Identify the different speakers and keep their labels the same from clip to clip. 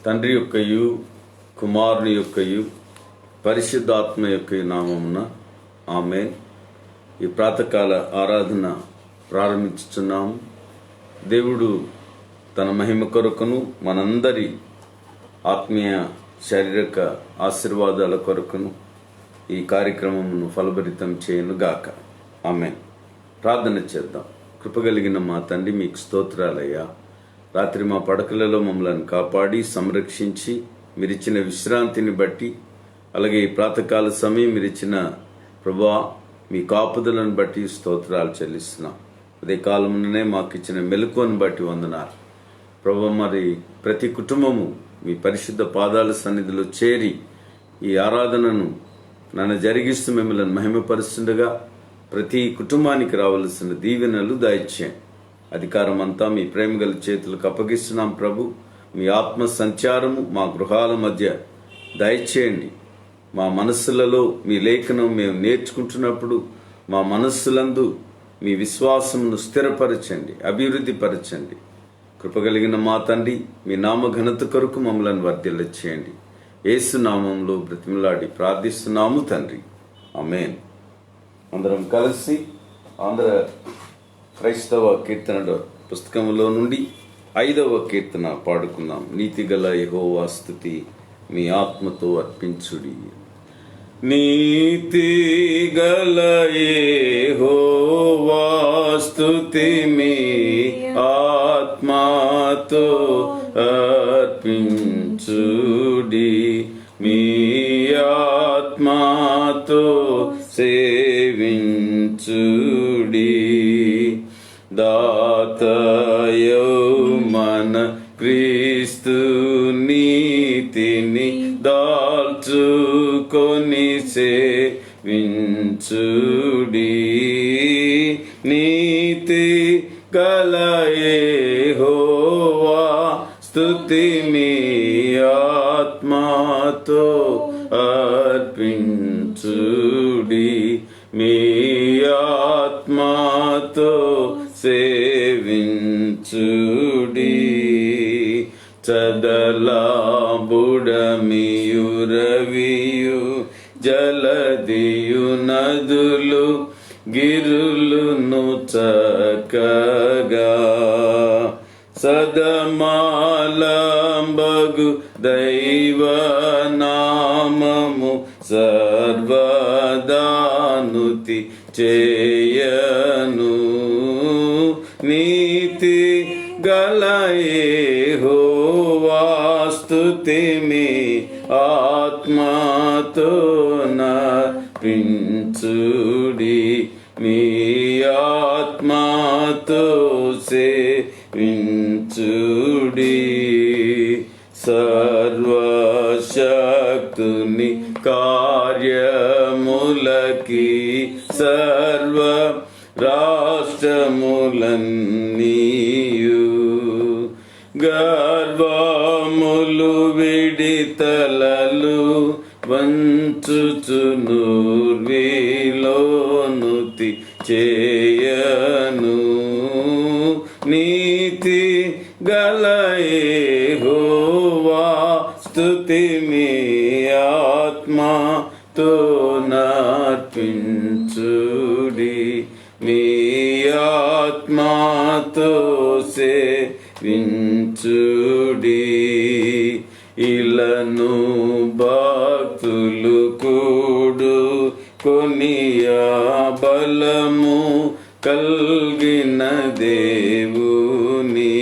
Speaker 1: తండ్రి యొక్కయు కుమారుని యొక్కయు పరిశుద్ధాత్మ యొక్క నామమున ఆమేన్. ఈ ప్రాతకాల ఆరాధన ప్రారంభించుచున్నాము. దేవుడు తన మహిమ కొరకును మనందరి ఆత్మీయ శారీరక ఆశీర్వాదాల కొరకును ఈ కార్యక్రమమును ఫలభరితం చేయనుగాక. ఆమేన్. ప్రార్థన చేద్దాం. కృపగలిగిన మా తండ్రి, మీకు స్తోత్రాలయ్యా. రాత్రి మా పడకలలో మమ్మల్ని కాపాడి సంరక్షించి మీరిచ్చిన విశ్రాంతిని బట్టి, అలాగే ఈ ప్రాతకాల సమయం మీరిచ్చిన ప్రభువా మీ కాపుదలను బట్టి స్తోత్రాలు చెల్లిస్తున్నాం. అదే కాలంలోనే మాకు ఇచ్చిన మెలకువను బట్టి వందనాలు ప్రభువా. మరి ప్రతి కుటుంబము మీ పరిశుద్ధ పాదాల సన్నిధిలో చేరి ఈ ఆరాధనను నన్ను జరిగిస్తూ మిమ్మల్ని మహిమపరుస్తుండగా ప్రతి కుటుంబానికి రావలసిన దీవెనలు దయచేయండి. అధికారం అంతా మీ ప్రేమగల చేతులకు అప్పగిస్తున్నాం ప్రభు. మీ ఆత్మ సంచారము మా గృహాల మధ్య దయచేయండి. మా మనస్సులలో మీ లేఖనం మేము నేర్చుకుంటున్నప్పుడు మా మనస్సులందు మీ విశ్వాసమును స్థిరపరచండి, అభివృద్ధి పరచండి. కృపగలిగిన మా తండ్రి, మీ నామ ఘనత కొరకు మమ్మల్ని వర్ధిల్ల చేయండి. యేసు నామంలో బ్రతిమలాడి ప్రార్థిస్తున్నాము తండ్రి, ఆమేన్. అందరం కలిసి ఆంధ్ర క్రైస్తవ కీర్తన పుస్తకంలో నుండి 5వ కీర్తన పాడుకుందాం. నీతిగల యెహోవా స్తుతి మీ ఆత్మతో అర్పించుడి. నీతిగల యెహోవా స్తుతి మీ ఆత్మతో అర్పించుడి. మీ ఆత్మతో సేవించుడి. దాతయౌ మన క్రీస్తు నీతిని దాల్చుకొని సేవించుడి. నీతి గల యెహోవా స్తుతి మీ ఆత్మతో అర్పించుడి. మీ ఆత్మతో సేవించుడి. చదలాబుడమియు రవియు జలదియు నదులు గిరులును చక్కగా సదమాలంబగు దైవనామము సర్వదానుతి చేయను. నీతి గల యెహోవా స్తుతి మీ ఆత్మతో నర్పించుడి. మీ ఆత్మతో సేవించుడి. సర్వశక్తుని కార్యములకి సర్వ రాష్ట్రములన్నీయు గర్వములు విడితలలు వంచుచును విలోనుతి చేయను. నీతి గల యెహోవా స్తుతి మీ ఆత్మతో నర్పించుడి. మీ ఆత్మతో సేవించుడి. ఇలను భక్తులు కూడు కొనియా బలము కల్గిన దేవుని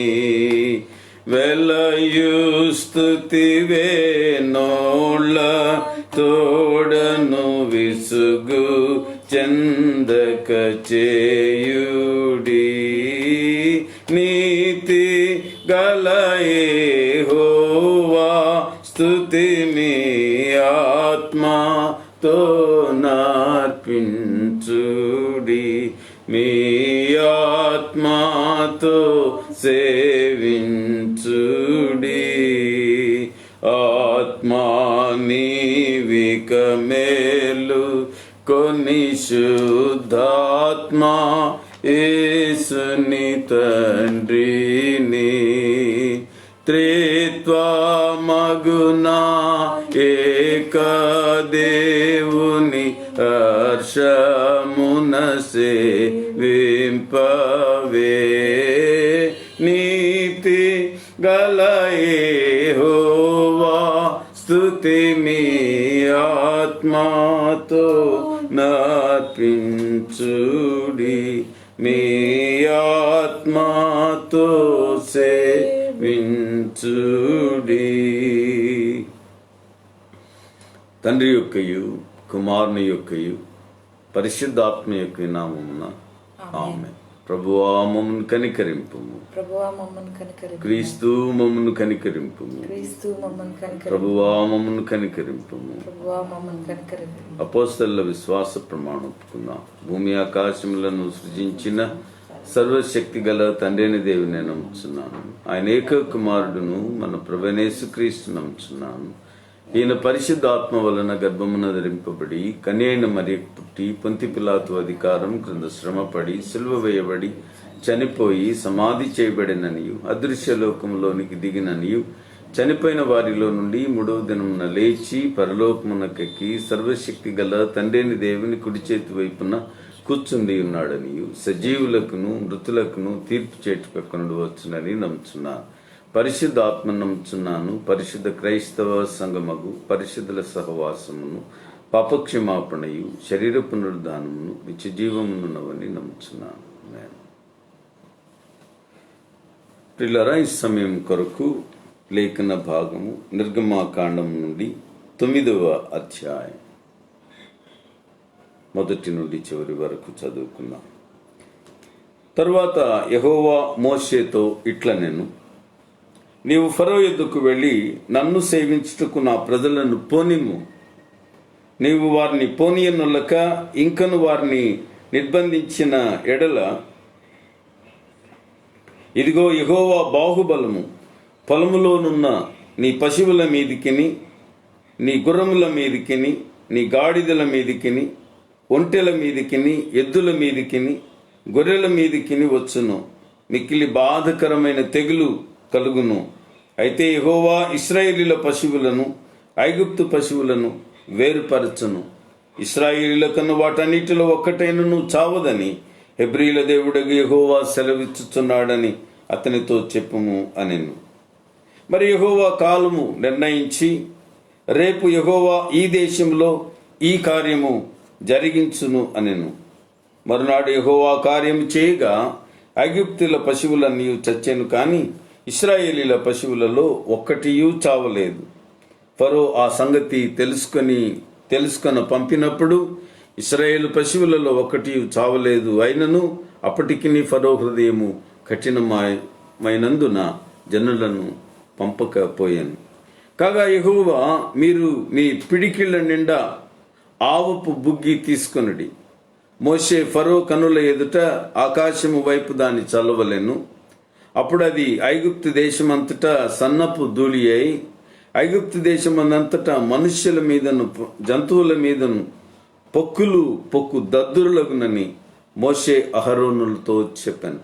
Speaker 1: వెలయు స్తుతి వేనోళ్ళ తోడను విసుగు చందక చేయుడి. నీతి గల యెహోవా స్తుతి మీ ఆత్మతో నర్పించుడి. మీ ఆత్మతో సేవించుడి. ఆత్మా నీవిక మేలు కొన్ని శుద్ధాత్మా యేసుని తండ్రిని త్రిత్వా మగునా ఏక దేవుని హర్షమున సేవింపవే. నీతి గల యెహోవా స్తుతి మీ ఆత్మతో నర్పించుడి, మీ ఆత్మతో సేవించుడి. తండ్రి యొక్కయు కుమారుని యొక్కయు పరిశుద్ధాత్మ యొక్క నామమున ఆమేన్. ప్రభువా మమ్మను కనికరింపుము, క్రీస్తు మమ్మను కనికరింపుము, ప్రభువా మమ్మను కనికరింపుము. అపోస్తలుల విశ్వాస ప్రమాణం ఒప్పుకుందాం. భూమి ఆకాశములను సృజించిన సర్వశక్తి గల తండ్రిని దేవుని నమ్ముచున్నాను. ఆయన ఏక కుమారుడును మన ప్రభువైన యేసుక్రీస్తు నమ్ముచున్నాను. ఈయన పరిశుద్ధాత్మ వలన గర్భమున ధరింపబడి కన్యైన మరియకు పుట్టి పొంతి పిలాతు అధికారం క్రింద శ్రమపడి సిలువ వేయబడి చనిపోయి సమాధి చేయబడిననియు అదృశ్య లోకములోనికి దిగిననియు చనిపోయిన వారిలో నుండి 3వ దినమున లేచి పరలోకమునకెక్కి సర్వశక్తి గల తండ్రిని దేవుని కుడి చేతి వైపున కూర్చుండి ఉన్నాడనియు సజీవులకును మృతులకును తీర్పు చేటుకొనడు వచ్చునని నమ్ముచున్నాను. పరిశుద్ధాత్మ నమ్ముచున్నాను. పరిశుద్ధ క్రైస్తవ సంఘమగు పరిశుద్ధుల సహవాసమును పాపక్షమాపణయు శరీర పునరుద్ధానమును నిత్యజీవమునున్నవని నమ్ముచున్నాను. ప్రియులారా, ఈ సమయం కొరకు లేఖన భాగము నిర్గమాకాండం నుండి 9వ అధ్యాయం 1 నుండి చివరి వరకు చదువుకున్నాం. తరువాత యెహోవా మోషేతో ఇట్లనెను, నీవు ఫరో యొద్దకు వెళ్ళి నన్ను సేవించుటకు నా ప్రజలను పోనిమ్ము. నీవు వారిని పోనీయనొల్లక ఇంకను వారిని నిర్బంధించిన ఎడల ఇదిగో యెహోవా బాహుబలము పొలములోనున్న నీ పశువుల మీదికిని నీ గుర్రముల మీదికిని నీ గాడిదల మీదికిని ఒంటెల మీదికిని ఎద్దుల మీదికిని గొర్రెల మీదికిని వచ్చును. మిక్కిలి బాధకరమైన తెగులు కలుగును. అయితే యెహోవా ఇశ్రాయేలీల పశువులను ఐగుప్తు పశువులను వేరుపరచును. ఇశ్రాయేలీల కన్నా వాటన్నిటిలో ఒక్కటైనను చావదని హెబ్రీల దేవుడగు యెహోవా సెలవిచ్చుచున్నాడని అతనితో చెప్పుము అనెను. మరి యెహోవా కాలము నిర్ణయించి రేపు యెహోవా ఈ దేశంలో ఈ కార్యము జరిగించును అనెను. మరునాడు యెహోవా కార్యము చేయగా ఐగుప్తుల పశువులన్నీ చచ్చెను, కానీ ఇశ్రాయేలీల పశువులలో ఒక్కటియూ చావలేదు. ఫరో ఆ సంగతి తెలుసుకొని పంపినప్పుడు ఇశ్రాయేలు పశువులలో ఒక్కటి చావలేదు. అయినను అప్పటికి ఫరో హృదయము కఠినమైనందున జనులను పంపకపోయాను. కాగా యెహోవా, మీరు మీ పిడికిళ్ల నిండా ఆవపు బుగ్గి తీసుకొనుడి. మోషే ఫరో కనుల ఎదుట ఆకాశము వైపు దాన్ని చల్లవలెను. అప్పుడు అది ఐగుప్తు దేశమంతటా సన్నపు ధూళి అయి ఐగుప్తు దేశమంతటా మనుష్యుల మీదను జంతువుల మీదను పొక్కు దద్దురులగునని మోషే అహరోనులతో చెప్పాను.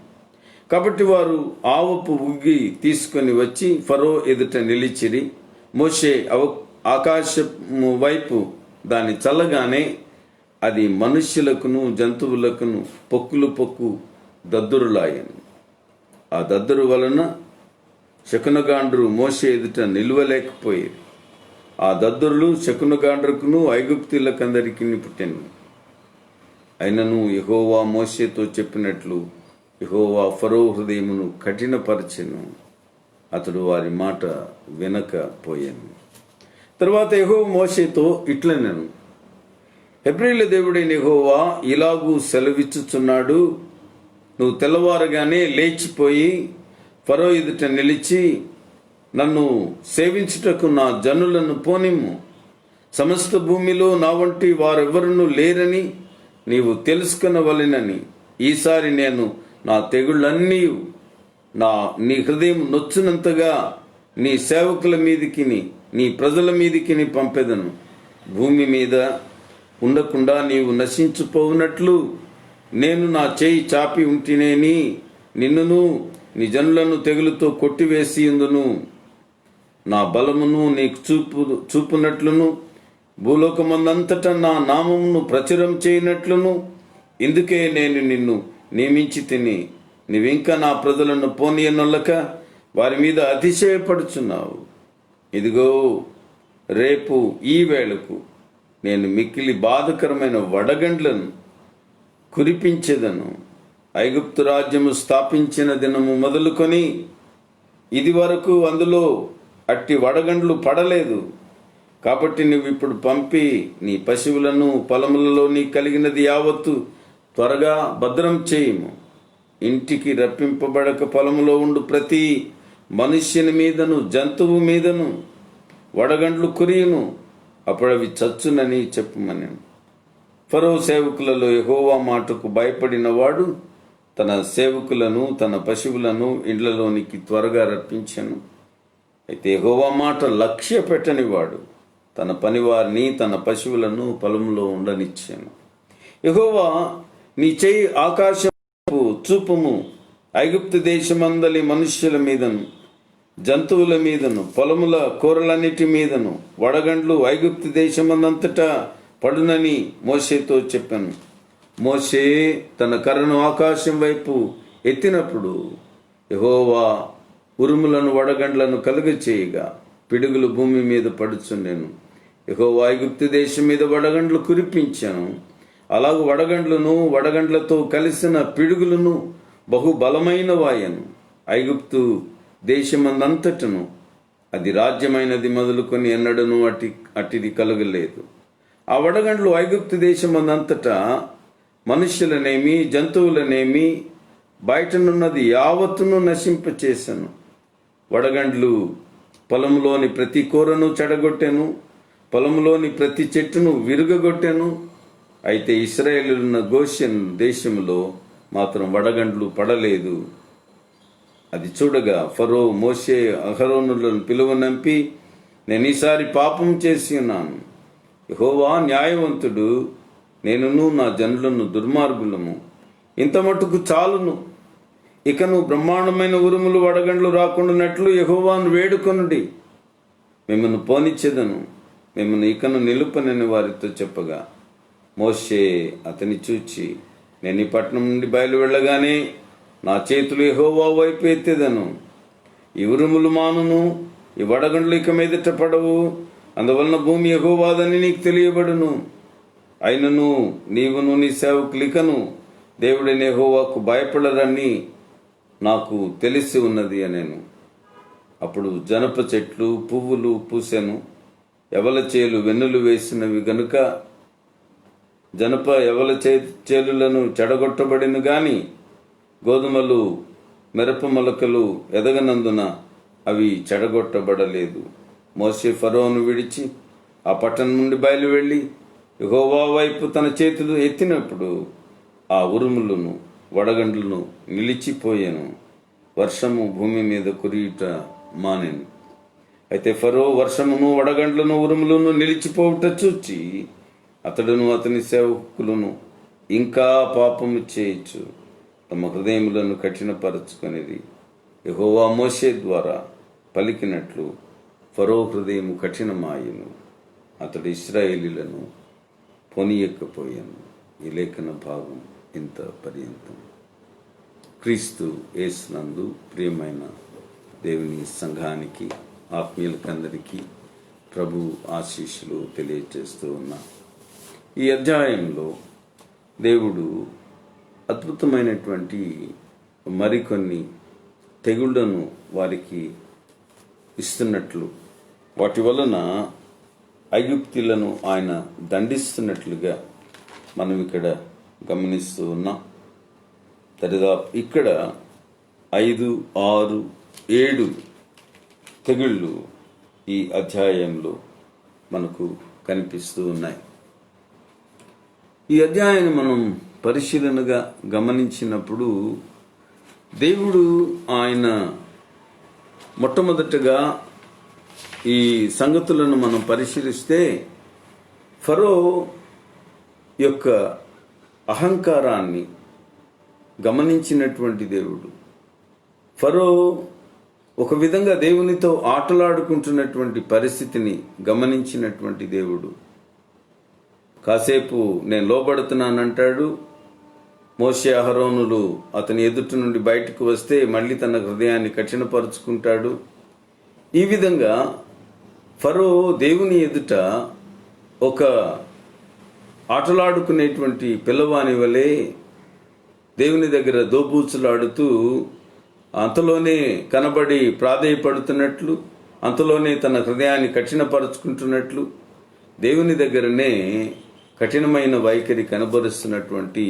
Speaker 1: కాబట్టి వారు ఆవపు ఉగ్గి తీసుకొని వచ్చి ఫరో ఎదుట నిలిచిరి. మోషే ఆకాశము వైపు దాన్ని చల్లగానే అది మనుష్యులకును జంతువులకును పొక్కు దద్దురులాయను. ఆ దద్దురు వలన శకునగాండ్రు మోషే ఎదుట నిలువలేకపోయేది. ఆ దద్దురులు శకునగాండ్రుకును ఐగుప్తీలకందరికి పుట్టెను. అయినను యెహోవా మోషేతో చెప్పినట్లు యెహోవా ఫరో హృదయమును కఠినపరచెను. అతడు వారి మాట వినకపోయాను. తరువాత యెహోవా మోషేతో ఇట్లనెను, హెబ్రీల దేవుడైన యెహోవా ఇలాగూ సెలవిచ్చుచున్నాడు, నువ్వు తెల్లవారగానే లేచిపోయి ఫరో ఎదుట నిలిచి నన్ను సేవించుటకు నా జనులను పోనిమ్ము. సమస్త భూమిలో నా వంటి వారెవరునూ లేరని నీవు తెలుసుకొనవలెనని ఈసారి నేను నా తెగుళ్ళన్నీ నీ హృదయం నొచ్చునంతగా నీ సేవకుల మీదికి నీ ప్రజల మీదికి పంపెదను. భూమి మీద ఉండకుండా నీవు నశించిపోవునట్లు నేను నా చేయి చాపి ఉంటినేని నిన్నును నీ జనులను తెగులుతో కొట్టివేసి ఉందును. నా బలమును నీకు చూపునట్లును భూలోకమందంతటా నా నామమును ప్రచురం చేయనట్లును ఇందుకే నేను నిన్ను నియమించి తిని నీవింకా నా ప్రజలను పోనీయనొల్లక వారి మీద అతిశయపడుచున్నావు. ఇదిగో రేపు ఈ వేళకు నేను మిక్కిలి బాధకరమైన వడగండ్లను కురిపించెదను. ఐగుప్తు రాజ్యము స్థాపించిన దినము మొదలుకొని ఇది వరకు అందులో అట్టి వడగండ్లు పడలేదు. కాబట్టి నువ్వు ఇప్పుడు పంపి నీ పశువులను పొలములలో నీ కలిగినది యావత్తు త్వరగా భద్రం చేయుము. ఇంటికి రప్పింపబడక పొలములో ఉండు ప్రతి మనుష్యుని మీదను జంతువు మీదను వడగండ్లు కురియును, అప్పుడవి చచ్చునని చెప్పుమని. ఫరో సేవకులలో యెహోవా మాటకు భయపడిన వాడు తన సేవకులను తన పశువులను ఇండ్లలోనికి త్వరగా రప్పించెను. అయితే యెహోవా మాట లక్ష్య పెట్టనివాడు తన పనివారిని తన పశువులను పొలంలో ఉండనిచ్చాను. యెహోవా నీ చెయ్యి ఆకాశం చూపుము, ఐగుప్తు దేశమందలి మనుష్యుల మీదను జంతువుల మీదను పొలముల కూరలన్నిటి మీదను వడగండ్లు ఐగుప్తు దేశమందంతటా పడునని మోషేతో చెప్పాను. మోషే తన కర్రను ఆకాశం వైపు ఎత్తినప్పుడు యెహోవా ఉరుములను వడగండ్లను కలుగచేయగా పిడుగులు భూమి మీద పడుచుండెను. యెహోవా ఐగుప్తు దేశం మీద వడగండ్లు కురిపించాను. అలాగూ వడగండ్లను వడగండ్లతో కలిసిన పిడుగులను బహు బలమైన వాయను. ఐగుప్తు దేశమందంతటను అది రాజ్యమైనది మొదలుకొని ఎన్నడను అట్టిది కలుగలేదు. ఆ వడగండ్లు ఐగుప్తు దేశమందంతటా మనుష్యులనేమి జంతువులనేమి బయటనున్నది యావత్తును నశింపచేశాను. వడగండ్లు పొలంలోని ప్రతి కూరను చెడగొట్టెను, పొలంలోని ప్రతి చెట్టును విరుగగొట్టెను. అయితే ఇశ్రాయేలున్న గోషెన్ దేశంలో మాత్రం వడగండ్లు పడలేదు. అది చూడగా ఫరో మోషే అహరోనులను పిలువనంపి, నేను ఈసారి పాపం చేసి ఉన్నాను. యెహోవా న్యాయవంతుడు, నేనును నా జనులను దుర్మార్గులము. ఇంత మటుకు చాలును. ఇకను బ్రహ్మాండమైన ఉరుములు వడగండ్లు రాకుండానట్లు యెహోవాను వేడుకొనుడి. మిమ్మల్ని పోనిచ్చేదను, మిమ్మల్ని ఇకను నిలుపనని వారితో చెప్పగా మోషే అతని చూచి, నేను ఈ పట్టణం నుండి బయలు వెళ్ళగానే నా చేతులు యెహోవా వైపు ఎత్తేదను. ఈ ఉరుములు మానును, ఈ వడగండ్లు ఇక మీదట పడవు. అందువలన భూమి యెహోవాదని నీకు తెలియబడును. అయినను నీవును నీ సేవకులికను దేవుడైన యెహోవాకు భయపడరని నాకు తెలిసి ఉన్నది అనేను. అప్పుడు జనప చెట్లు పువ్వులు పూసెను, ఎవల చేలు వెన్నులు వేసినవి గనుక జనప ఎవల చేలులను చెడగొట్టబడిను గాని గోధుమలు మిరప మొలకలు ఎదగనందున అవి చెడగొట్టబడలేదు. మోషే ఫరోను విడిచి ఆ పట్టణం నుండి బయలు వెళ్ళి యెహోవా వైపు తన చేతులు ఎత్తినప్పుడు ఆ ఉరుములను వడగండ్లను నిలిచిపోయాను. వర్షము భూమి మీద కురియుట మానెను. అయితే ఫరో వర్షమును వడగండ్లను ఉరుములను నిలిచిపోవుట చూచి అతడును అతని సేవకులను ఇంకా పాపము చేయొచ్చు తమ హృదయములను కఠినపరచుకొనిది. యెహోవా మోషే ద్వారా పలికినట్లు ఫరో హృదయము కఠినమాయను, అతడు ఇశ్రాయేలీలను పొనియకపోయాను. ఈ లేఖన భాగం ఇంత పర్యంతం. క్రీస్తు యేసునందు ప్రియమైన దేవుని సంఘానికి ఆత్మీయులకందరికీ ప్రభు ఆశీస్సులు తెలియజేస్తూ ఉన్నా. ఈ అధ్యాయంలో దేవుడు అద్భుతమైనటువంటి మరికొన్ని తెగుళ్లను వారికి ఇస్తున్నట్లు, వాటి వలన ఐగుప్తీయులను ఆయన దండిస్తున్నట్లుగా మనం ఇక్కడ గమనిస్తూ ఉన్నాం. దరిదాపు ఇక్కడ 5, 6, 7 తెగుళ్ళు ఈ అధ్యాయంలో మనకు కనిపిస్తూ ఉన్నాయి. ఈ అధ్యాయాన్ని మనం పరిశీలనగా గమనించినప్పుడు దేవుడు ఆయన మొట్టమొదటగా ఈ సంగతులను మనం పరిశీలిస్తే ఫరో యొక్క అహంకారాన్ని గమనించినటువంటి దేవుడు, ఫరో ఒక విధంగా దేవునితో ఆటలాడుకుంటున్నటువంటి పరిస్థితిని గమనించినటువంటి దేవుడు కాసేపు నేను లోబడుతున్నానంటాడు. మోషే అహరోనులు అతని ఎదుటి నుండి బయటకు వస్తే మళ్ళీ తన హృదయాన్ని కఠినపరుచుకుంటాడు. ఈ విధంగా ఫరో దేవుని ఎదుట ఒక ఆటలాడుకునేటువంటి పిల్లవాని వలె దేవుని దగ్గర దోబూచులాడుతూ అంతలోనే కనబడి ప్రాధేయపడుతున్నట్లు, అంతలోనే తన హృదయాన్ని కఠినపరుచుకుంటున్నట్లు దేవుని దగ్గరనే కఠినమైన వైఖరి కనబరుస్తున్నటువంటి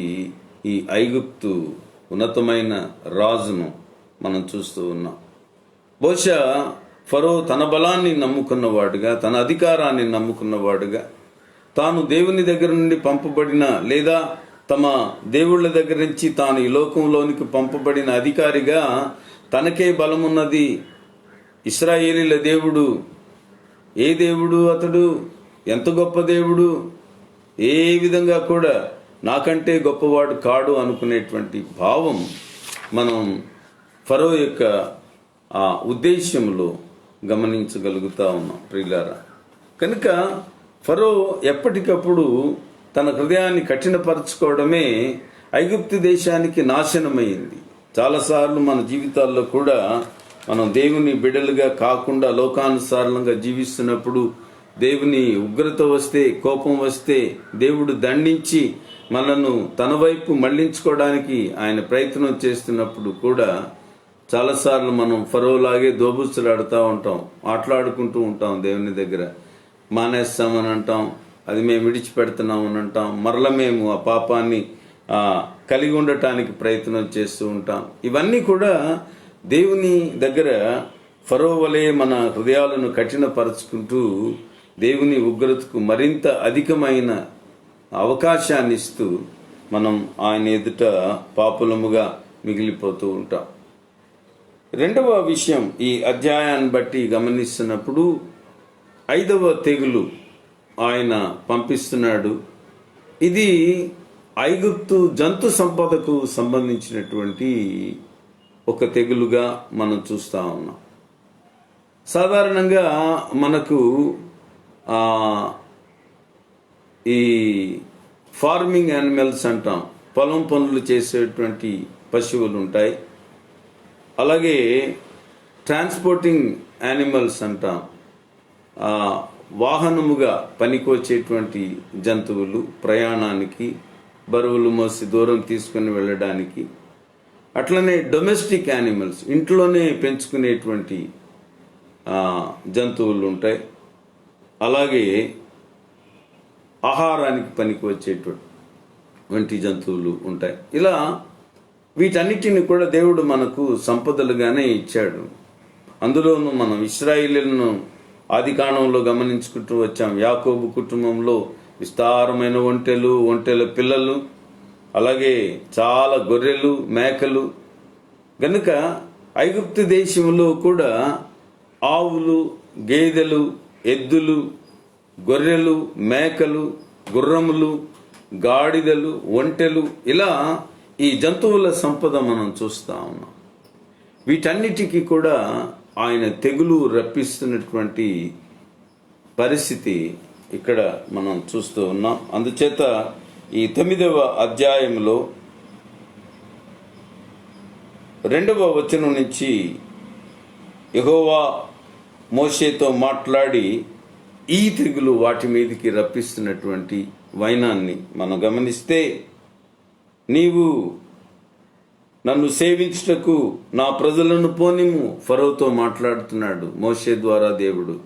Speaker 1: ఈ ఐగుప్తు ఉన్నతమైన రాజును మనం చూస్తూ ఉన్నాం. బహుశా ఫరో తన బలాన్ని నమ్ముకున్నవాడుగా, తన అధికారాన్ని నమ్ముకున్నవాడుగా, తాను దేవుని దగ్గర నుండి పంపబడిన లేదా తమ దేవుళ్ళ దగ్గర నుంచి తాను ఈ లోకంలోనికి పంపబడిన అధికారిగా తనకే బలమున్నది, ఇశ్రాయేలీల దేవుడు ఏ దేవుడు అతడు, ఎంత గొప్ప దేవుడు, ఏ విధంగా కూడా నాకంటే గొప్పవాడు కాడు అనుకునేటువంటి భావం మనం ఫరో యొక్క ఆ ఉద్దేశ్యంలో గమనించగలుగుతా ఉన్నాం ప్రియులారా. కనుక ఫరో ఎప్పటికప్పుడు తన హృదయాన్ని కఠినపరచుకోవడమే ఐగుప్తు దేశానికి నాశనమైంది. చాలాసార్లు మన జీవితాల్లో కూడా మనం దేవుని బిడ్డలుగా కాకుండా లోకానుసారంగా జీవిస్తున్నప్పుడు దేవుని ఉగ్రత వస్తే, కోపం వస్తే దేవుడు దండించి మనను తన వైపు మళ్లించుకోవడానికి ఆయన ప్రయత్నం చేస్తున్నప్పుడు కూడా చాలాసార్లు మనం ఫరోలాగే దోబుచ్చులాడుతూ ఉంటాం, ఆటలాడుకుంటూ ఉంటాం. దేవుని దగ్గర మానేస్తామని అంటాం, అది మేము విడిచిపెడుతున్నామని అంటాం, మరల మేము ఆ పాపాన్ని కలిగి ఉండటానికి ప్రయత్నం చేస్తూ ఉంటాం. ఇవన్నీ కూడా దేవుని దగ్గర ఫరో వలె మన హృదయాలను కఠినపరుచుకుంటూ దేవుని ఉగ్రతకు మరింత అధికమైన అవకాశాన్ని ఇస్తూ మనం ఆయన ఎదుట పాపులముగా మిగిలిపోతూ ఉంటాం. రెండవ విషయం ఈ అధ్యాయాన్ని బట్టి గమనిస్తున్నప్పుడు 5వ తెగులు ఆయన పంపిస్తున్నాడు. ఇది ఐగుప్తు జంతు సంపదకు సంబంధించినటువంటి ఒక తెగులుగా మనం చూస్తా ఉన్నాం. సాధారణంగా మనకు ఈ ఫార్మింగ్ యానిమల్స్ అంటాం, పొలం పనులు చేసేటువంటి పశువులు ఉంటాయి. అలాగే ట్రాన్స్పోర్టింగ్ యానిమల్స్ అంటాం, వాహనముగా పనికొచ్చేటువంటి జంతువులు, ప్రయాణానికి బరువులు మోసి దూరం తీసుకుని వెళ్ళడానికి. అట్లనే డొమెస్టిక్ యానిమల్స్, ఇంట్లోనే పెంచుకునేటువంటి జంతువులు ఉంటాయి. అలాగే ఆహారానికి పనికి వచ్చేటువంటి జంతువులు ఉంటాయి. ఇలా వీటన్నిటిని కూడా దేవుడు మనకు సంపదలుగానే ఇచ్చాడు. అందులోనూ మనం ఇశ్రాయేలీయులను ఆదికాండంలో గమనించుకుంటూ వచ్చాం. యాకోబు కుటుంబంలో విస్తారమైన ఒంటెల పిల్లలు, అలాగే చాలా గొర్రెలు, మేకలు. గనుక ఐగుప్తు దేశంలో కూడా ఆవులు, గేదెలు, ఎద్దులు, గొర్రెలు, మేకలు, గుర్రములు, గాడిదలు, ఒంటెలు, ఇలా ఈ జంతువుల సంపద మనం చూస్తా ఉన్నాం. వీటన్నిటికీ కూడా ఆయన తెగులు రప్పిస్తున్నటువంటి పరిస్థితి ఇక్కడ మనం చూస్తూ ఉన్నాం. అందుచేత ఈ 9వ అధ్యాయంలో 2వ వచనం నుంచి యెహోవా మోషేతో మాట్లాడి ఈ తెగులు వాటి మీదకి రప్పిస్తున్నటువంటి వైనాన్ని మనం గమనిస్తే, నీవు నన్ను సేవించుటకు నా ప్రజలను పోనిము, ఫరోతో మాట్లాడుతున్నాడు మోషే ద్వారా దేవుడు.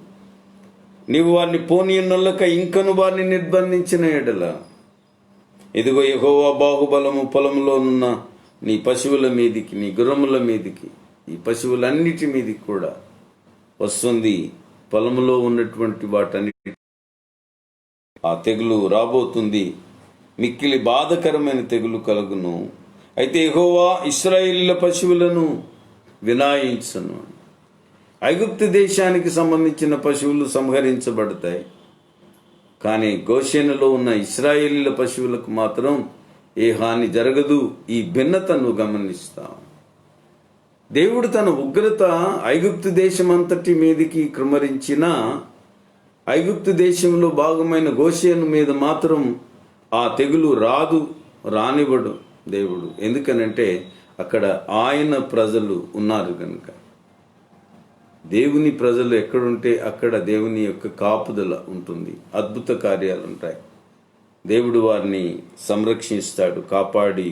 Speaker 1: నీవు వారిని పోనీయనొల్లక ఇంకను వారిని నిర్బంధించిన ఎడల, ఇదిగో యెహోవా బాహుబలము పొలంలోనున్న నీ పశువుల మీదికి, నీ గుర్రముల మీదికి, ఈ పశువులన్నిటి మీదికి కూడా వస్తుంది. పొలంలో ఉన్నటువంటి వాటన్నిటి ఆ తెగులు రాబోతుంది, మిక్కిలి బాధకరమైన తెగులు కలుగును. అయితే యెహోవా ఇశ్రాయేలీయుల పశువులను వినాయించును. ఐగుప్తు దేశానికి సంబంధించిన పశువులు సంహరించబడతాయి, కానీ గోషెనులో ఉన్న ఇశ్రాయేలీయుల పశువులకు మాత్రం ఏ హాని జరగదు. ఈ భిన్నతను గమనిస్తాం. దేవుడు తన ఉగ్రత ఐగుప్తు దేశమంతటి మీదికి కృమ్మరించిన ఐగుప్తు దేశంలో భాగమైన గోషేను మీద మాత్రం ఆ తెగులు రానివ్వడు దేవుడు. ఎందుకనంటే అక్కడ ఆయన ప్రజలు ఉన్నారు కనుక. దేవుని ప్రజలు ఎక్కడుంటే అక్కడ దేవుని యొక్క కాపుదల ఉంటుంది, అద్భుత కార్యాలు ఉంటాయి. దేవుడు వారిని సంరక్షిస్తాడు, కాపాడి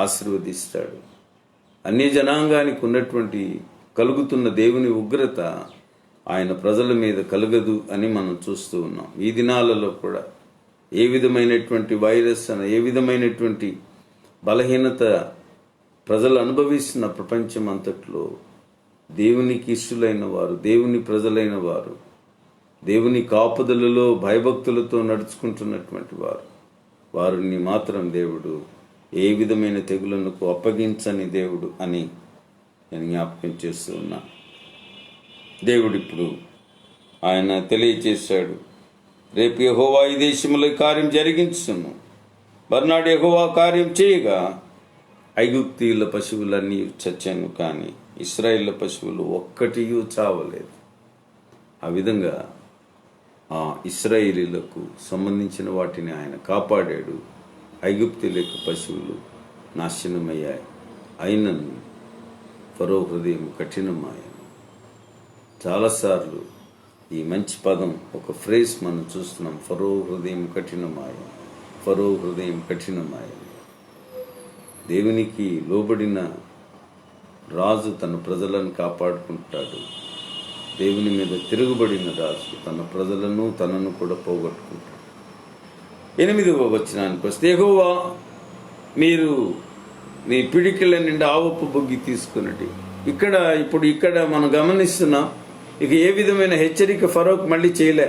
Speaker 1: ఆశీర్వదిస్తాడు. అన్య జనాంగానికి ఉన్నటువంటి కలుగుతున్న దేవుని ఉగ్రత ఆయన ప్రజల మీద కలగదు అని మనం చూస్తూ ఉన్నాం. ఈ దినాలలో కూడా ఏ విధమైనటువంటి వైరస్ ఏ విధమైనటువంటి బలహీనత ప్రజలు అనుభవిస్తున్న ప్రపంచం అంతట్లో దేవునికి ఇష్టలైన వారు, దేవుని ప్రజలైన వారు, దేవుని కాపుదలలో భయభక్తులతో నడుచుకుంటున్నటువంటి వారిని మాత్రం దేవుడు ఏ విధమైన తెగులకు అప్పగించని దేవుడు అని నేను జ్ఞాపకం చేస్తూ ఉన్నా. దేవుడు ఇప్పుడు ఆయన తెలియచేశాడు, రేపు యెహోవా ఈ దేశంలో కార్యం జరిగించును. మర్నాడు యెహోవా కార్యం చేయగా ఐగుప్తీయుల పశువులన్నీ చచ్చాను, కానీ ఇశ్రాయేళ్ల పశువులు ఒక్కటియూ చావలేదు. ఆ విధంగా ఆ ఇశ్రాయేలీలకు సంబంధించిన వాటిని ఆయన కాపాడాడు. ఐగుప్తీయుల యొక్క పశువులు నాశనమయ్యాయి. అయినను ఫరో హృదయం కఠినమాయను. చాలాసార్లు ఈ మంచి పదం, ఒక ఫ్రేజ్ మనం చూస్తున్నాం, ఫరో హృదయం కఠినమాయను, ఫరో హృదయం కఠినమాయను. దేవునికి లోబడిన రాజు తన ప్రజలను కాపాడుకుంటాడు. దేవుని మీద తిరుగుబడిన రాజు తన ప్రజలను తనను కూడా పోగొట్టుకుంటాడు. 8వ వచనానికి వస్తే, యెహోవా మీరు మీ పిడికిళ్ళ నిండా ఆవపు బొగ్గి తీసుకున్నది. ఇక్కడ మనం గమనిస్తున్నాం, ఇక ఏ విధమైన హెచ్చరిక ఫరోకు మళ్ళీ చేయలే.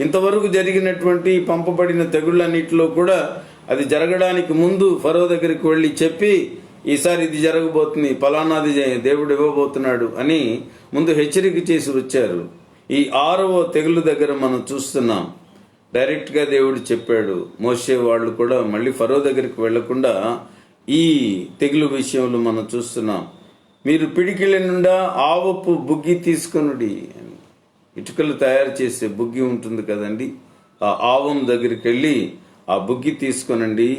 Speaker 1: ఇంతవరకు జరిగినటువంటి పంపబడిన తెగుళ్ళన్నిటిలో కూడా అది జరగడానికి ముందు ఫరో దగ్గరికి వెళ్ళి చెప్పి, ఈసారి ఇది జరగబోతుంది, ఫలానాది దేవుడు ఇవ్వబోతున్నాడు అని ముందు హెచ్చరిక చేసి వచ్చారు. ఈ 6వ తెగులు దగ్గర మనం చూస్తున్నాం, డైరెక్ట్గా దేవుడు చెప్పాడు. మోషే వాళ్ళు కూడా మళ్ళీ ఫరో దగ్గరికి వెళ్లకుండా ఈ తెగులు విషయంలో మనం చూస్తున్నాం. మీరు పిడికిళ్ళ నుండా ఆవపు బుగ్గి తీసుకొనుడి అని. ఇటుకలు తయారు చేసే బుగ్గి ఉంటుంది కదండి, ఆ ఆవం దగ్గరికి వెళ్ళి ఆ బుగ్గి తీసుకొనండి,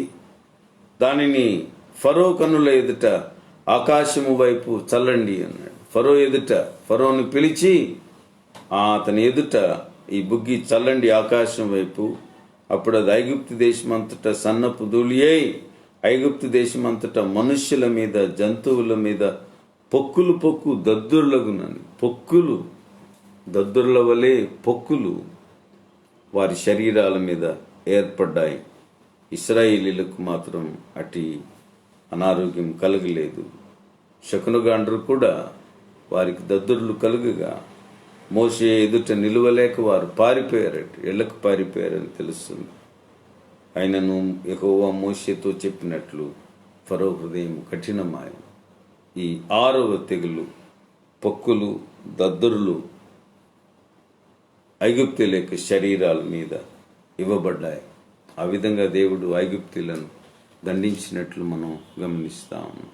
Speaker 1: దానిని ఫరో కన్నుల ఎదుట ఆకాశము వైపు చల్లండి అన్నాడు. ఫరో ఎదుట ఫరోని పిలిచి అతని ఎదుట ఈ బుగ్గి చల్లండి ఆకాశం వైపు. అప్పుడు అది ఐగుప్తు దేశమంతటా సన్నపు ధూళి అయి ఐగుప్తు దేశమంతటా మనుష్యుల మీద జంతువుల మీద పొక్కు దద్దుర్లగునని. దద్దుర్ల వలె పొక్కులు వారి శరీరాల మీద ఏర్పడ్డాయి. ఇశ్రాయేలీలకు మాత్రం అటు అనారోగ్యం కలగలేదు. శకునగాండ్రు కూడా వారికి దద్దుర్లు కలుగగా మోషే ఎదుట నిలువలేక వారు ఇళ్లకు పారిపోయారని తెలుస్తుంది. ఆయనను యెహోవా మోషేతో చెప్పినట్లు ఫరో హృదయం కఠినమాయను. ఈ 6వ తెగులు, పొక్కులు, దద్దుర్లు ఐగుప్తీయుల యొక్క శరీరాల మీద ఇవ్వబడ్డాయి. ఆ విధంగా దేవుడు ఐగుప్తీయులను దండించినట్లు మనం గమనిస్తాము.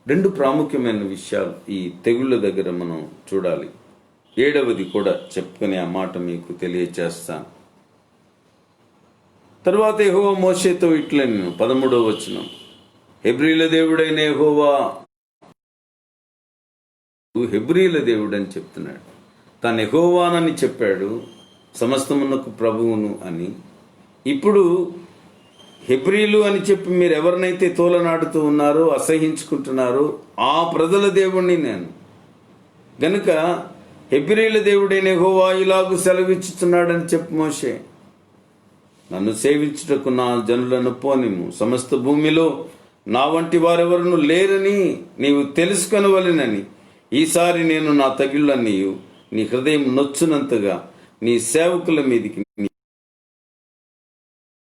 Speaker 1: 2 ప్రాముఖ్యమైన విషయాలు ఈ తెగుళ్ళ దగ్గర మనం చూడాలి. 7వది కూడా చెప్పుకునే ఆ మాట మీకు తెలియచేస్తాను. తరువాత యెహోవా మోషేతో ఇట్లనెను, 13వ వచనం, హెబ్రీల దేవుడైన యెహోవా, హెబ్రీల దేవుడు అని చెప్తున్నాడు. తాను యెహోవానని చెప్పాడు, సమస్తమునకు ప్రభువును అని. ఇప్పుడు హెబ్రీలు అని చెప్పి మీరు ఎవరినైతే తోలనాడుతూ ఉన్నారో, అసహించుకుంటున్నారో ఆ ప్రజల దేవుణ్ణి నేను గనుక హెబ్రీల దేవుడైన యెహోవా ఇలాగు సెలవిచ్చుతున్నాడని చెప్పు మోషే, నన్ను సేవించుటకు నా జనులను పోనిము, సమస్త భూమిలో నా వంటి వారెవరును లేరని నీవు తెలుసుకొనవలెనని ఈసారి నేను నా తగిళ్ళన్నీయు నీ హృదయం నొచ్చునంతగా నీ సేవకుల మీదికి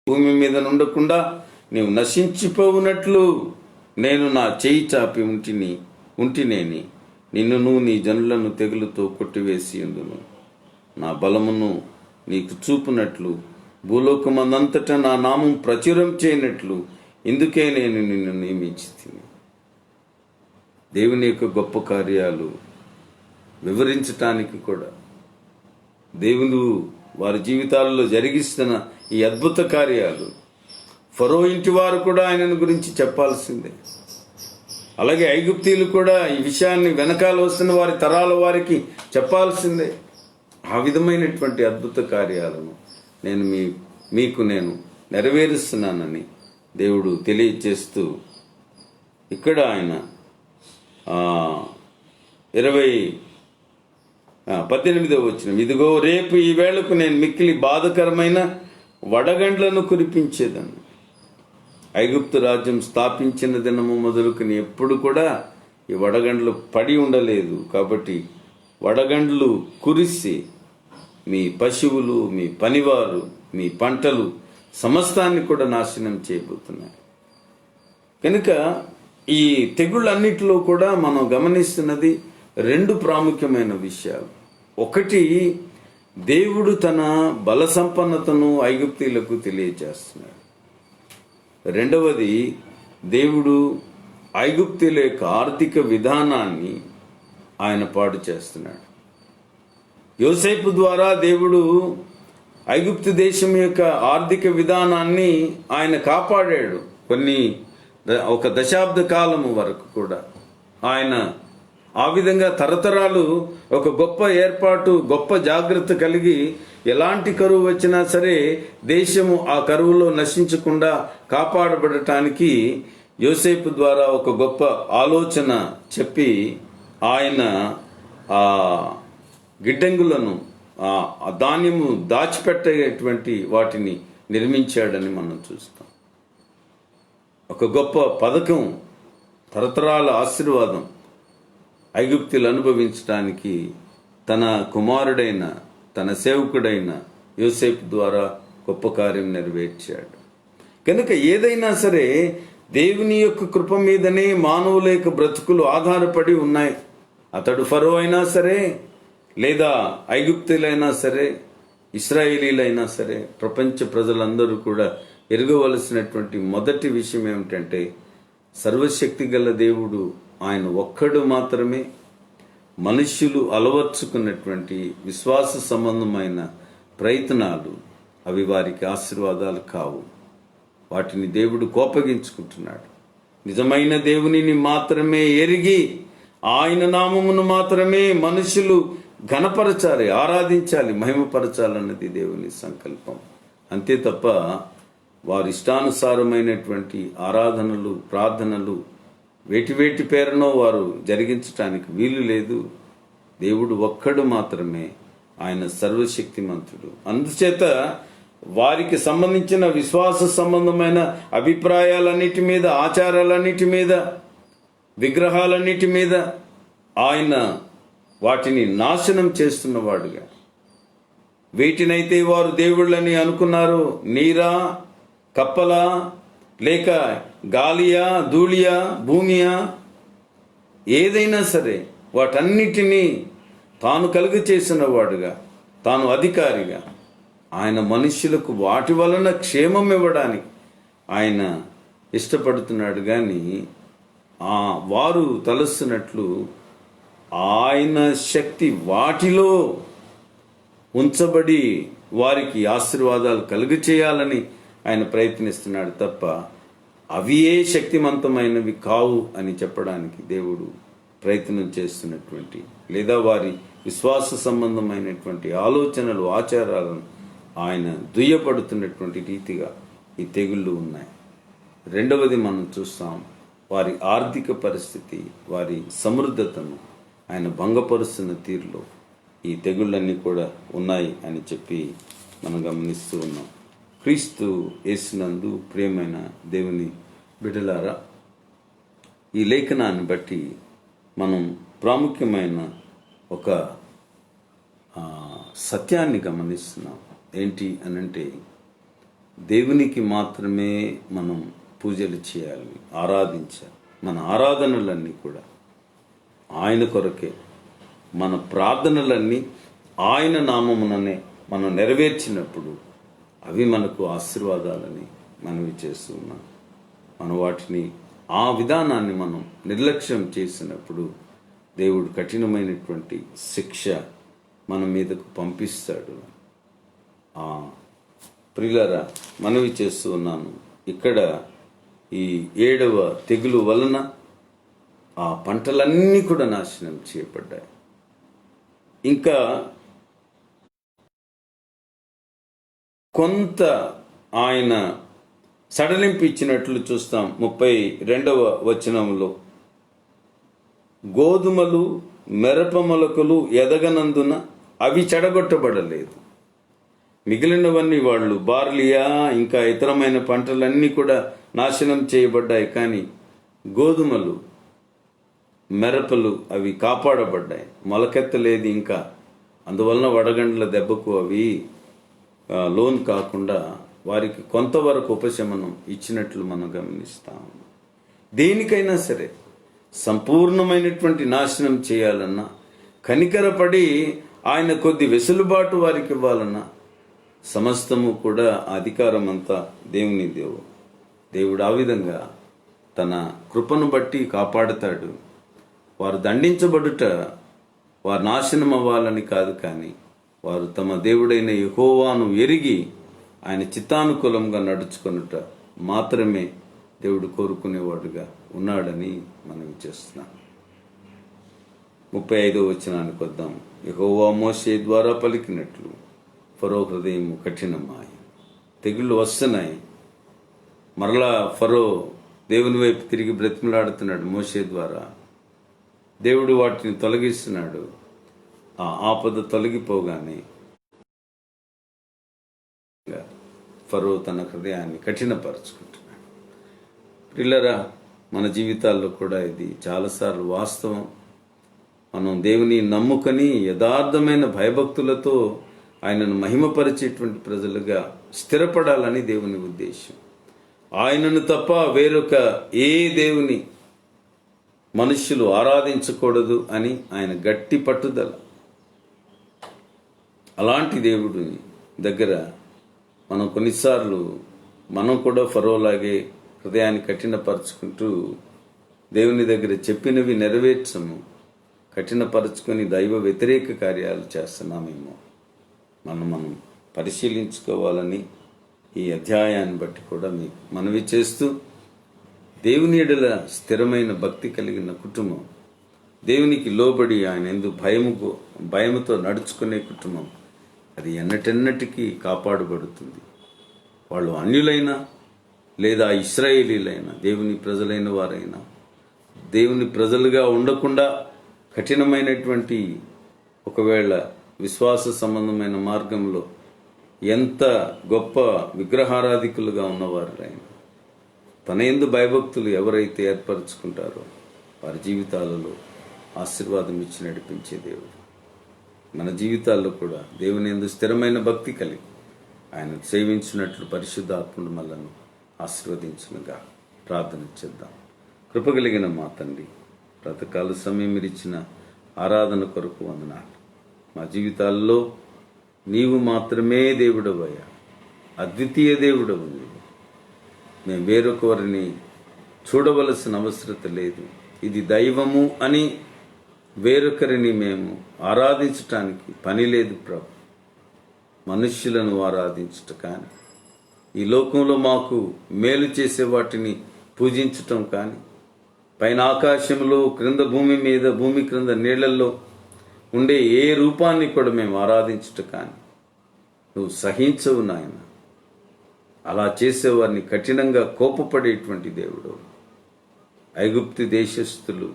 Speaker 1: భూమి మీద నుండకుండా నీవు నశించిపోవునట్లు నేను నా చేయి చాపి ఉంటినేని నిన్నును నీ జనులను తెగులుతో కొట్టివేసి ఉందును. నా బలమును నీకు చూపునట్లు భూలోకమందంతటా నా నామం ప్రచురం చేయనట్లు ఇందుకే నేను నిన్ను నియమించి తిని. దేవుని యొక్క గొప్ప కార్యాలు వివరించటానికి కూడా, దేవుడు వారి జీవితాలలో జరిగిస్తున్న ఈ అద్భుత కార్యాలు ఫరో ఇంటి వారు కూడా ఆయనను గురించి చెప్పాల్సిందే. అలాగే ఐగుప్తీయులు కూడా ఈ విషయాన్ని వెనకాల వస్తున్న వారి తరాల వారికి చెప్పాల్సిందే. ఆ విధమైనటువంటి అద్భుత కార్యాలను మీకు నేను నెరవేరుస్తున్నానని దేవుడు తెలియజేస్తూ ఇక్కడ ఆయన 18వ వచనం, ఇదిగో రేపు ఈ వేళకు నేను మిక్కిలి బాధకరమైన వడగండ్లను కురిపించేదను. ఐగుప్తు రాజ్యం స్థాపించిన దినము మొదలుకొని ఎప్పుడు కూడా ఈ వడగండ్లు పడి ఉండలేదు. కాబట్టి వడగండ్లు కురిసి మీ పశువులు, మీ పనివారు, మీ పంటలు సమస్తాన్ని కూడా నాశనం చేయబోతున్నాయి. కనుక ఈ తెగుళ్ళన్నిటిలో కూడా మనం గమనిస్తున్నది 2 ప్రాముఖ్యమైన విషయాలు. ఒకటి, దేవుడు తన బల సంపన్నతను ఐగుప్తీయులకు తెలియజేస్తున్నాడు. రెండవది, దేవుడు ఐగుప్తీయుల యొక్క ఆర్థిక విధానాన్ని ఆయన పాడు చేస్తున్నాడు. యోసేపు ద్వారా దేవుడు ఐగుప్తు దేశం యొక్క ఆర్థిక విధానాన్ని ఆయన కాపాడాడు. ఒక దశాబ్ద కాలము వరకు కూడా ఆయన ఆ విధంగా తరతరాలు ఒక గొప్ప ఏర్పాటు, గొప్ప జాగ్రత్త కలిగి ఎలాంటి కరువు వచ్చినా సరే దేశము ఆ కరువులో నశించకుండా కాపాడబడటానికి యోసేపు ద్వారా ఒక గొప్ప ఆలోచన చెప్పి ఆయన ఆ గిడ్డంగులను, ఆ ధాన్యము దాచిపెట్టేటువంటి వాటిని నిర్మించాడని మనం చూస్తాం. ఒక గొప్ప పథకం, తరతరాల ఆశీర్వాదం ఐగుప్తులు అనుభవించడానికి తన కుమారుడైన, తన సేవకుడైన యోసేపు ద్వారా గొప్ప కార్యం నెరవేర్చాడు. కనుక ఏదైనా సరే దేవుని యొక్క కృప మీదనే మానవుల యొక్క బ్రతుకులు ఆధారపడి ఉన్నాయి. అతడు ఫరో అయినా సరే, లేదా ఐగుప్తులైనా సరే, ఇశ్రాయేలీలైనా సరే, ప్రపంచ ప్రజలందరూ కూడా ఎరగవలసినటువంటి మొదటి విషయం ఏమిటంటే, సర్వశక్తి గల దేవుడు ఆయన ఒక్కడు మాత్రమే. మనుష్యులు అలవర్చుకున్నటువంటి విశ్వాస సంబంధమైన ప్రయత్నాలు అవి వారికి ఆశీర్వాదాలు కావు. వాటిని దేవుడు కోపగించుకుంటున్నాడు. నిజమైన దేవునిని మాత్రమే ఎరిగి ఆయన నామమును మాత్రమే మనుషులు ఘనపరచాలి, ఆరాధించాలి, మహిమపరచాలన్నది దేవుని సంకల్పం. అంతే తప్ప వారి ఇష్టానుసారమైనటువంటి ఆరాధనలు, ప్రార్థనలు వేటి పేరునో వారు జరిగించటానికి వీలు లేదు. దేవుడు ఒక్కడు మాత్రమే, ఆయన సర్వశక్తిమంతుడు. అందుచేత వారికి సంబంధించిన విశ్వాస సంబంధమైన అభిప్రాయాలన్నిటి మీద, ఆచారాలన్నిటి మీద, విగ్రహాలన్నిటి మీద ఆయన వాటిని నాశనం చేస్తున్నవాడుగా, వేటినైతే వారు దేవుళ్ళని అనుకున్నారో, నీరా, కప్పలా, లేక గాలియా, ధూళియా, భూమియా, ఏదైనా సరే వాటన్నిటినీ తాను కలుగ చేసిన వాడుగా, తాను అధికారిగా, ఆయన మనుష్యులకు వాటి వలన క్షేమం ఇవ్వడానికి ఆయన ఇష్టపడుతున్నాడు. కానీ వారు తలస్తున్నట్లు ఆయన శక్తి వాటిలో ఉంచబడి వారికి ఆశీర్వాదాలు కలుగ చేయాలని ఆయన ప్రయత్నిస్తున్నాడు తప్ప అవి ఏ శక్తివంతమైనవి కావు అని చెప్పడానికి దేవుడు ప్రయత్నం చేస్తున్నటువంటి, లేదా వారి విశ్వాస సంబంధమైనటువంటి ఆలోచనలు, ఆచారాలను ఆయన దుయ్యపడుతున్నటువంటి రీతిగా ఈ తెగుళ్ళు ఉన్నాయి. రెండవది మనం చూస్తాం, వారి ఆర్థిక పరిస్థితి, వారి సమృద్ధతను ఆయన భంగపరుస్తున్న తీరులో ఈ తెగుళ్ళన్నీ కూడా ఉన్నాయి అని చెప్పి మనం గమనిస్తూ ఉన్నాం. క్రీస్తు యేసునందు ప్రియమైన దేవుని బిడ్డలారా, ఈ లేఖనాన్ని బట్టి మనం ప్రాముఖ్యమైన ఒక సత్యాన్ని గమనిస్తున్నాం. ఏంటి అనంటే, దేవునికి మాత్రమే మనం పూజలు చేయాలి, ఆరాధించాలి. మన ఆరాధనలన్నీ కూడా ఆయన కొరకే, మన ప్రార్థనలన్నీ ఆయన నామముననే మనం నెరవేర్చినప్పుడు అవి మనకు ఆశీర్వాదాలని మనవి చేస్తున్నాం. మనం వాటిని ఆ విధానాన్ని మనం నిర్లక్ష్యం చేసినప్పుడు దేవుడు కఠినమైనటువంటి శిక్ష మన మీదకు పంపిస్తాడు. ప్రియులారా, మనవి చేస్తూ ఉన్నాను, ఇక్కడ ఈ 7వ తెగులు వలన ఆ పంటలన్నీ కూడా నాశనం చేయబడ్డాయి. ఇంకా కొంత ఆయన సడలింపు ఇచ్చినట్లు చూస్తాం. 32వ వచనంలో, గోధుమలు మిరప మొలకలు ఎదగనందున అవి చెడగొట్టబడలేదు. మిగిలినవన్నీ వాళ్ళు బార్లియా ఇంకా ఇతరమైన పంటలన్నీ కూడా నాశనం చేయబడ్డాయి. కానీ గోధుమలు మిరపలు అవి కాపాడబడ్డాయి, మొలకెత్తలేదు. ఇంకా అందువలన వడగండ్ల దెబ్బకు అవి లోన్ కాకుండా వారికి కొంతవరకు ఉపశమనం ఇచ్చినట్లు మనం గమనిస్తాం. దేనికైనా సరే సంపూర్ణమైనటువంటి నాశనం చేయాలన్నా, కనికరపడి ఆయన కొద్ది వెసులుబాటు వారికి ఇవ్వాలన్నా, సమస్తము కూడా అధికారం అంతా దేవుని దేవుడు ఆ విధంగా తన కృపను బట్టి కాపాడుతాడు. వారు దండించబడుట వారు నాశనం అవ్వాలని కాదు, కానీ వారు తమ దేవుడైన యెహోవాను ఎరిగి ఆయన చిత్తానుకూలంగా నడుచుకొనుట మాత్రమే దేవుడు కోరుకునేవాడుగా ఉన్నాడని మనం చేస్తున్నాం. 35వ వచనానికి వద్దాం. యెహోవా మోషే ద్వారా పలికినట్లు ఫరో హృదయం కఠినమాయ. తెగుళ్ళు వస్తున్నాయి. మరలా ఫరో దేవుని వైపు తిరిగి బ్రతిమలాడుతున్నాడు మోషే ద్వారా. దేవుడు వాటిని తొలగిస్తున్నాడు. ఆ ఆపద తొలగిపోగానే ఫరో తన హృదయాన్ని కఠినపరుచుకుంటున్నాడు. పిల్లరా, మన జీవితాల్లో కూడా ఇది చాలాసార్లు వాస్తవం. మనం దేవుని నమ్ముకొని యథార్థమైన భయభక్తులతో ఆయనను మహిమపరిచేటువంటి ప్రజలుగా స్థిరపడాలని దేవుని ఉద్దేశం. ఆయనను తప్ప వేరొక ఏ దేవుని మనుష్యులు ఆరాధించకూడదు అని ఆయన గట్టి పట్టుదల. అలాంటి దేవుడి దగ్గర మనం కొన్నిసార్లు మనం కూడా ఫరోలాగే హృదయాన్ని కఠినపరుచుకుంటూ దేవుని దగ్గర చెప్పినవి నెరవేర్చము, కఠినపరుచుకొని దైవ వ్యతిరేక కార్యాలు చేస్తున్నామేమో మనం పరిశీలించుకోవాలని ఈ అధ్యాయాన్ని బట్టి కూడా మీకు మనవి చేస్తూ, దేవుని ఎడల స్థిరమైన భక్తి కలిగిన కుటుంబం, దేవునికి లోబడి ఆయన యందు భయముతో నడుచుకునే కుటుంబం, అది ఎన్నటెన్నటికీ కాపాడబడుతుంది. వాళ్ళు అన్యులైనా లేదా ఇశ్రాయేలీలైనా, దేవుని ప్రజలైన వారైనా, దేవుని ప్రజలుగా ఉండకుండా కఠినమైనటువంటి ఒకవేళ విశ్వాస సంబంధమైన మార్గంలో ఎంత గొప్ప విగ్రహారాధికులుగా ఉన్నవారైనా, తన యందు భయభక్తులు ఎవరైతే ఏర్పరచుకుంటారో వారి జీవితాలలో ఆశీర్వాదం ఇచ్చి నడిపించే దేవుడు. మన జీవితాల్లో కూడా దేవుని యందు స్థిరమైన భక్తి కలిగి ఆయన సేవించినట్లు పరిశుద్ధాత్ముడు మనలను ఆశీర్వదించునుగా. ప్రార్థన చేద్దాం. కృపగలిగిన మా తండ్రి, బ్రతకాల సమయం మీరు ఇచ్చిన ఆరాధన కొరకు వందనాలు. మా జీవితాల్లో నీవు మాత్రమే దేవుడవయ్యా, అద్వితీయ దేవుడవు నీవు. మేము వేరొకరిని చూడవలసిన అవసరత లేదు. ఇది దైవము అని వేరొకరిని మేము ఆరాధించటానికి పని లేదు ప్రభు. మనుష్యులను ఆరాధించుట కానీ, ఈ లోకంలో మాకు మేలు చేసే వాటిని పూజించటం కానీ, పైన ఆకాశంలో క్రింద భూమి మీద భూమి క్రింద నీళ్లలో ఉండే ఏ రూపాన్ని కూడా మేము ఆరాధించుట కానీ నువ్వు సహించవు నాయన. అలా చేసేవారిని కఠినంగా కోపపడేటువంటి దేవుడు. ఐగుప్తు దేశస్థులు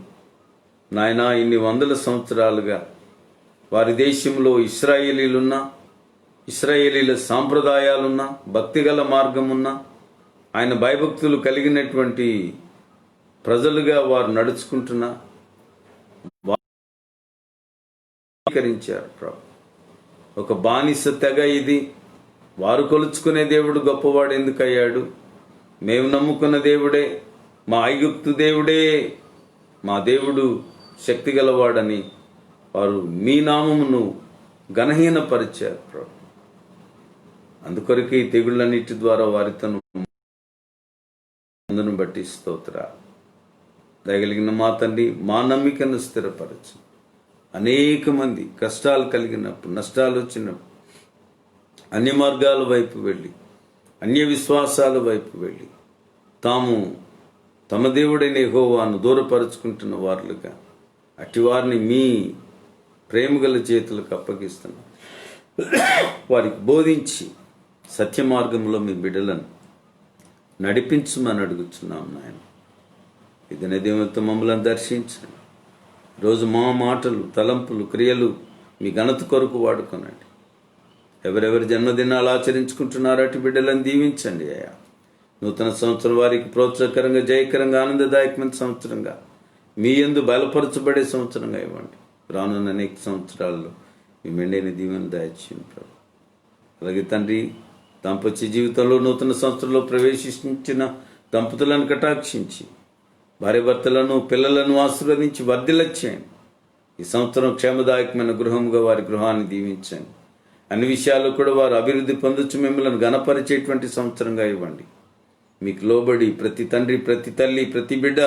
Speaker 1: నాయనా ఇన్ని వందల సంవత్సరాలుగా వారి దేశంలో ఇశ్రాయేలీలున్నా, ఇశ్రాయేలీల సాంప్రదాయాలున్నా, భక్తిగల మార్గమున్నా, ఆయన భయభక్తులు కలిగినటువంటి ప్రజలుగా వారు నడుచుకుంటున్నా ప్రభు. ఒక బానిస తెగ ఇది. వారు కొలుచుకునే దేవుడు గొప్పవాడు ఎందుకయ్యాడు? మేము నమ్ముకున్న దేవుడే, మా ఐగుప్తు దేవుడే మా దేవుడు శక్తి గలవాడని వారు మీ నామమును గణహీనపరిచారు ప్రభు. అందుకొరకు ఈ తెగుళ్ళన్నిటి ద్వారా వారితో అందును బట్టి స్తోత్ర. దయగలిగిన మా తండ్రి, మా నమ్మికను స్థిరపరచు. అనేక మంది కష్టాలు కలిగినప్పుడు, నష్టాలు వచ్చినప్పుడు అన్య మార్గాల వైపు వెళ్ళి, అన్య విశ్వాసాల వైపు వెళ్ళి తాము తమ దేవుడైన యెహోవాను దూరపరుచుకుంటున్న వారులుగా అట్టి వారిని మీ ప్రేమగల చేతులకు అప్పగిస్తున్నాం. వారికి బోధించి సత్య మార్గంలో మీ బిడ్డలను నడిపించమని అడుగుతున్నాం నాయన. ఇది దేవునితో మమ్మల్ని దర్శించండి. రోజు మా మాటలు, తలంపులు, క్రియలు మీ ఘనత కొరకు వాడుకోనండి. ఎవరెవరి జన్మదినాలు ఆచరించుకుంటున్నారో అటు బిడ్డలను దీవించండి అయ్యా. నూతన సంవత్సరం వారికి ప్రోత్సాహకరంగా, జయకరంగా, ఆనందదాయకమైన సంవత్సరంగా, మీ యందు బలపరచబడే సంవత్సరంగా ఇవ్వండి. రానున్న అనేక సంవత్సరాల్లో మీ మెండైన దీవెన దయచేయండి ప్రభు. అలాగే తండ్రి, దాంపత్య జీవితంలో నూతన సంవత్సరంలో ప్రవేశించిన దంపతులను కటాక్షించి భార్యాభర్తలను, పిల్లలను ఆశీర్వదించి వర్ధిల్లచేయండి. ఈ సంవత్సరం క్షేమదాయకమైన గృహముగా వారి గృహాన్ని దీవించండి. అన్ని విషయాల్లో కూడా వారు అభివృద్ధి పొందొచ్చు, మిమ్మల్ని గణపరిచేటువంటి సంవత్సరంగా ఇవ్వండి. మీకు లోబడి ప్రతి తండ్రి, ప్రతి తల్లి, ప్రతి బిడ్డ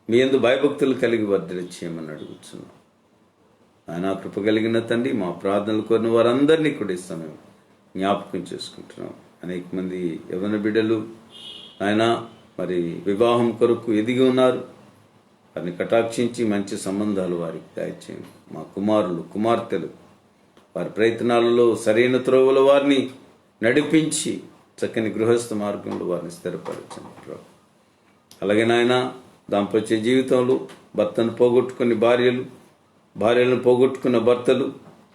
Speaker 1: మీ యందు భయభక్తులు కలిగి వర్ధిల్లచేయమని అడుగుతున్నాం. ఆయన కృప కలిగిన తండ్రి, మా ప్రార్థనలు కోరిన వారందరినీ కూడా ఈ సమయం జ్ఞాపకం చేసుకుంటున్నాం. అనేక మంది యవ్వన బిడ్డలు ఆయన మరి వివాహం కొరకు ఎదిగి ఉన్నారు. వారిని కటాక్షించి మంచి సంబంధాలు వారికి దయచేయండి. మా కుమారులు, కుమార్తెలు వారి ప్రయత్నాలలో సరైన త్రోవలో వారిని నడిపించి చక్కని గృహస్థ మార్గంలో వారిని స్థిరపరచండి. అలాగే నాయన, దాంపత్య జీవితంలో భర్తను పోగొట్టుకుని భార్యలను పోగొట్టుకున్న భర్తలు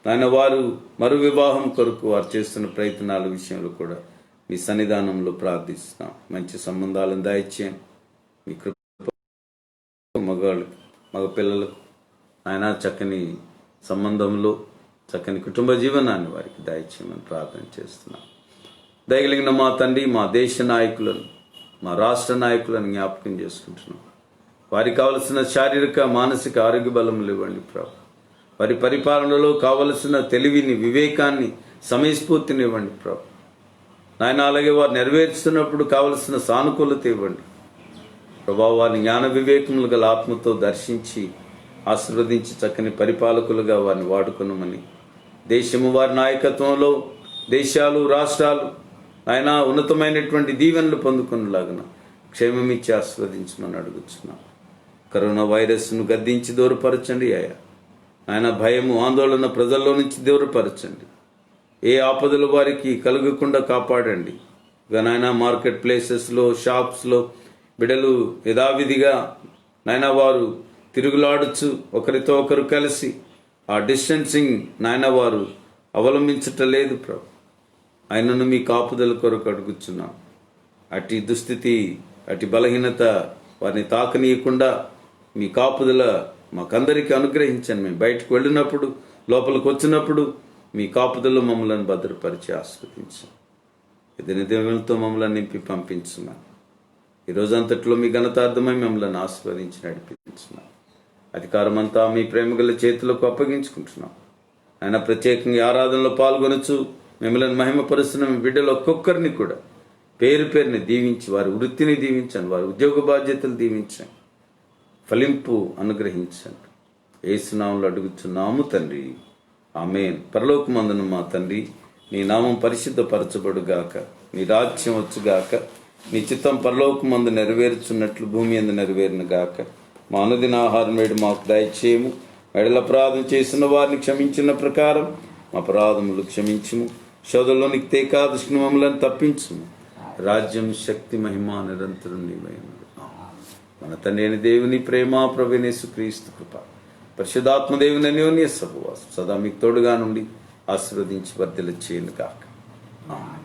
Speaker 1: నాయన, వారు మరు వివాహం కొరకు వారు చేస్తున్న ప్రయత్నాల విషయంలో కూడా మీ సన్నిధానంలో ప్రార్థిస్తున్నాం. మంచి సంబంధాలను దయచేయండి. మీ కృప మగ పిల్లలకు ఆయన చక్కని సంబంధంలో చక్కని కుటుంబ జీవనాన్ని వారికి దయచేయమని ప్రార్థన చేస్తున్నాం. దయగలిగిన మా తండ్రి, మా దేశ నాయకులను, మా రాష్ట్ర నాయకులను జ్ఞాపకం చేసుకుంటున్నాం. వారికి కావలసిన శారీరక, మానసిక ఆరోగ్య బలములు ఇవ్వండి ప్రభు. వారి పరిపాలనలో కావలసిన తెలివిని, వివేకాన్ని, సమయస్ఫూర్తిని ఇవ్వండి ప్రభు నాయన. అలాగే వారు నెరవేర్చుతున్నప్పుడు కావలసిన సానుకూలత ఇవ్వండి ప్రభావ. వారిని జ్ఞాన వివేకములు గల ఆత్మతో దర్శించి ఆశీర్వదించి చక్కని పరిపాలకులుగా వారిని వాడుకున్నామని, దేశము వారి నాయకత్వంలో దేశాలు, రాష్ట్రాలు ఆయన ఉన్నతమైనటువంటి దీవెనలు పొందుకునేలాగా క్షేమమిచ్చి ఆశీర్వదించమని అడుగుతున్నాం. కరోనా వైరస్ను గద్దించి దూరపరచండి అయ్యా. ఆయన భయము, ఆందోళన ప్రజల్లో నుంచి దూరపరచండి. ఏ ఆపదలు వారికి కలగకుండా కాపాడండి. నాయన, మార్కెట్ ప్లేసెస్లో, షాప్స్లో బిడ్డలు యథావిధిగా నాయన వారు తిరుగులాడుచు ఒకరితో ఒకరు కలిసి ఆ డిస్టెన్సింగ్ నాయన వారు అవలంబించటలేదు ప్రభు. ఆయనను మీ కాపుదల కొరకు అడుగుచున్నాం. అటు దుస్థితి, అటు బలహీనత వారిని తాకనీయకుండా మీ కాపుదల మాకందరికీ అనుగ్రహించండి. మేము బయటకు వెళ్ళినప్పుడు, లోపలికి వచ్చినప్పుడు మీ కాపుదల్లో మమ్మల్ని భద్రపరిచి ఆస్వాదించండి. ఇతని దేవునితో మమ్మల్ని నింపి పంపించున్నాం. ఈ రోజంతట్లో మీ ఘనతార్థమై మమ్మల్ని ఆస్వాదించి నడిపించున్నాం. అధికారం అంతా మీ ప్రేమగల చేతులకు అప్పగించుకుంటున్నాం. ఆయన ప్రత్యేకంగా ఆరాధనలో పాల్గొనొచ్చు మిమ్మల్ని మహిమపరుస్తున్న మీ బిడ్డలు ఒక్కొక్కరిని కూడా పేరు పేరుని దీవించి, వారి వృత్తిని దీవించండి, వారి ఉద్యోగ బాధ్యతలు దీవించండి, ఫలింపు అనుగ్రహించండి. యేసు నామములో అడుగుచున్నాము తండ్రి, ఆమేన్. పరలోకమందున మా తండ్రి, నీ నామం పరిశుద్ధపరచబడుగాక, నీ రాజ్యం వచ్చుగాక, నీ చిత్తం పరలోకమందు నెరవేర్చున్నట్లు భూమి యందు నెరవేరును గాక. మా అనుదిన ఆహారం వేడి మాకు దయచేయము. ఎడల అపరాధం చేసిన వారిని క్షమించిన ప్రకారం మా అపరాధములు క్షమించుము. శోధనలోనికి తేకాదృష్టిని మమ్మల్ని తప్పించుము. రాజ్యం, శక్తి, మహిమ నిరంతరం నీవై ఉన్నది. మన తండ్రి అయిన దేవుని ప్రేమ, ప్రభువైన యేసుక్రీస్తు కృప, పరిశుద్ధాత్మ దేవుని అన్యోన్య సహవాసం సదా మీకు తోడుగా నుండి ఆశీర్వదించి వర్ధిల్ల చేయను గాక. ఆమేన్.